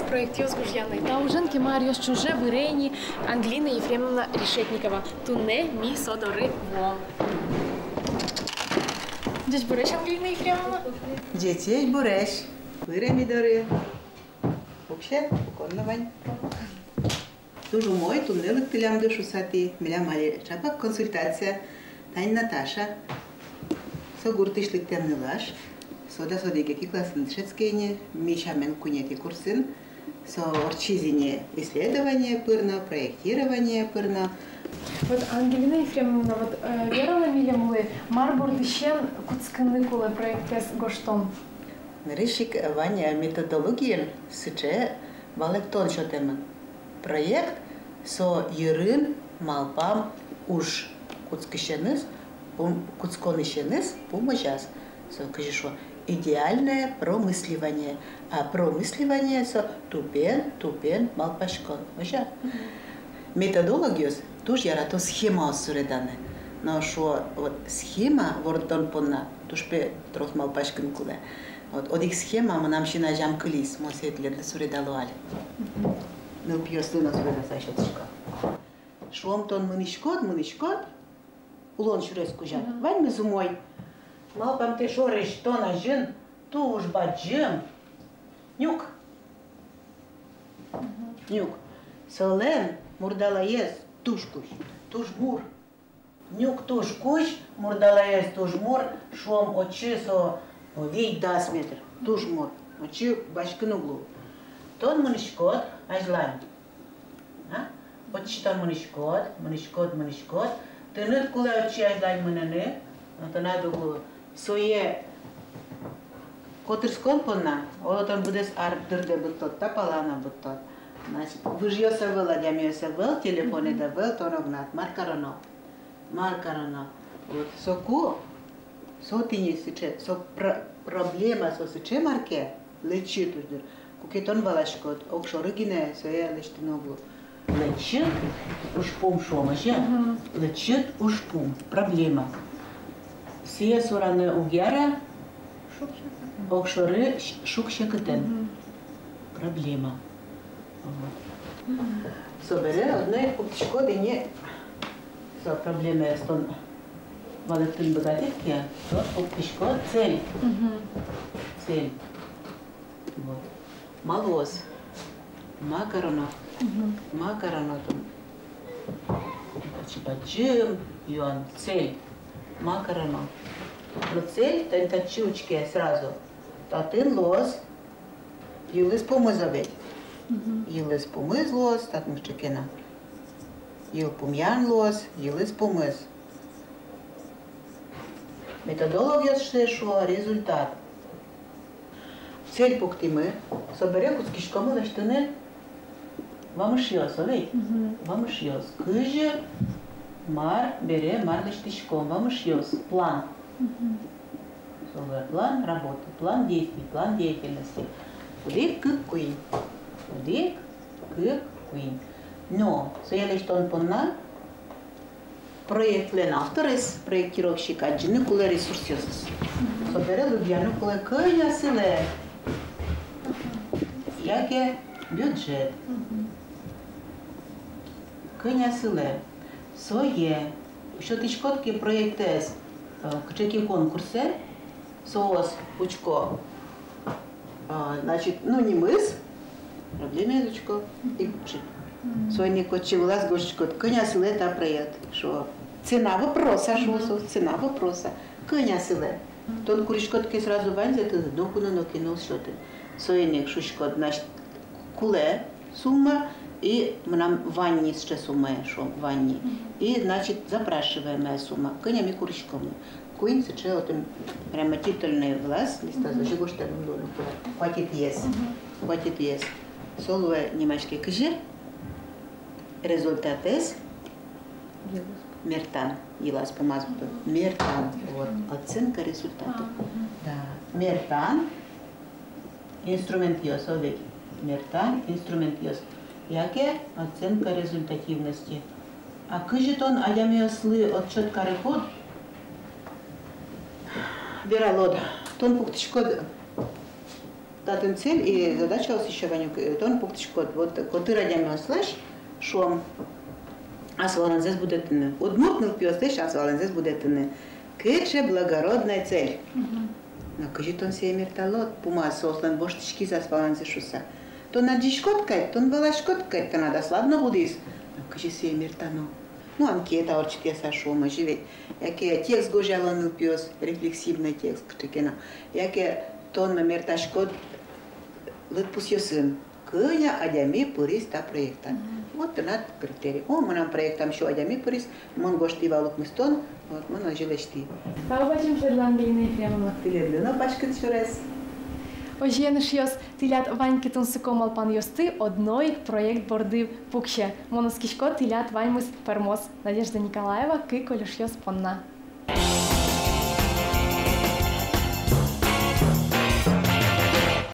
проект Йозгужьяной. Тауженки Мариос чуже в Ирейне Англина Ефремовна Решетникова. Туне ми содори вон. Дядь Буреш Англина Ефремовна? Дядь Буреш. Виремі дори. Вообще, виконувань. Дуже мой, тунелик тилям душу сати. Міля малі чапак консультація. Тань Наташа. Со гуртишлик темнилаш. Сода содеги классын шецкейне, мишамен кунети курсын, со орчизине исследование пырно, проектирование пырно. Вот Ангелина Ефремовна, вот верила милемлы, марбур дищен куцканыкулы проектес гоштом. Нарышик Ваня методологиен сыче валектон шотемын. Проект со ерын малпам уж куцкышеныз, куцконышеныз помощас. Со кажешо идеальное промысливание, а промысливание со тупен малпашкон. Вообще методологиос тоже ярато схема осуредане. Но что вот схема вордон понна, тушпе трос малпашкин куле. Вот одих схема мы нам щина жам клис, мы светле для суредалуали. Ну пьёсты нас выдаса щеточка. Швом тон мынышкот, улон шурес кужат. Вань мы зумой. Малпам ты шориш то на жен, то уж баджем. Нюк. Нюк. Солен мурдалаез тушкуш, тушмур. Нюк тушкуш, мурдалаез тушмур, шом очи со вей дас метр. Тушмур. Очи башкин углу. Тон мынышкот ажлань. Очи тон мынышкот. Ты ныт куле очи ажлань мынаны. Это надо было. Сое котырскон понна, олотон будес ардырде буттот, тапалана буттот. Значит, выжьёса был, адямьёса был, телефоне да был, тоногнат, маркарано. Вот, соку, сотини сыче, со проблема со сыче марке, лечит уждыр. Кукетон балашкот, окшорыгине, сое лечтиноглу. Лечит ушпум шомаше, лечит ушпум, проблема. Все сураны угяра, окшоры шукшекытен. Проблема. Собере одной куптичко дене со проблемой с тон валектын богатырки, то куптичко цель. Цель. Вот. Малоз. Макаронов. Бачим, юан, цель. Макарону. Но цель, то чучки сразу. Татын лоз, юлис помызовет. Юлис помыз лоз, так мужчикина. Юл помян лоз, юлис помыз. Методология шо результат. Цель пуктимы, собере кускишкому лаштыны, вамышьёс, овей? Вамышьёс. Кыжи, мар лаштышком, вамышьёс. План. План работы, план действий, план деятельности. Удик кык-куин. Но, соялештон понна, проект лен авторес, проектировщик аджины куле ресурсиосыз. Собере лубьяну куле кыня сыле. Яке бюджет. Кыня сыле. Сое. Що тишкотки проєктес кчекі конкурси, соос, пучко, значит, ну не мыс, проблема изучко, и кчи. Сойни кочи влас гошечко, коня силе та проект, що цена вопроса, що цена вопроса, коня силе. Тон куришкотки сразу ванзяти, дохуно накинул шоти. Сойник шушкот, значит, куле, сумма, и нам ванни ще сумма, що ванни. И, значит, запрашиваемая сумма. Конями курочками. Куин сече отым прямо титульный влас, листа за жигу что хватит ес. Солуе немецкий кыжир. Результат эс. Мертан. Елас помазку. Мертан. Вот. Оценка результата. Да. Мертан. Инструмент йос. Мертан. Инструмент йос. Яке оценка результативности. А кыжитон адямиослы отчет кареход. Вералод. Тон пуктичко Татын цель и задача у нас еще Ваню, тон пуктичкот. Вот коты радио слышь, шум. Асваланзес будет не. Удмуртнул пьёстыш, асваланзес будет не. Кыче благородная цель. На кажет он себе мерталот, пума сослан боштички за асваланзешуса. То на дишкоткай, то на балашкоткай, то надо сладно будис. На кажет себе мертано. Ну, анкета орчит я сашома живет. Яке текст гожаланыл пьёс, рефлексивный текст, ктыкена. Яке тон на мерташкот лытпус сын. Кыня адями пурис та проекта. Вот это критерий. О, мы нам проектом еще адями пурис, мы гошти валук мистон, вот мы нажилешти. Побачим, що Ангеліна Єфремовна. Пиледлено пачкать еще раз. Ожєниш йос тилят Ваньки тунсиком алпан йости одной проєкт бордив пукще. Моноскішко тилят Ваймус пермос. Надежда Николаева, ки колюш йос понна.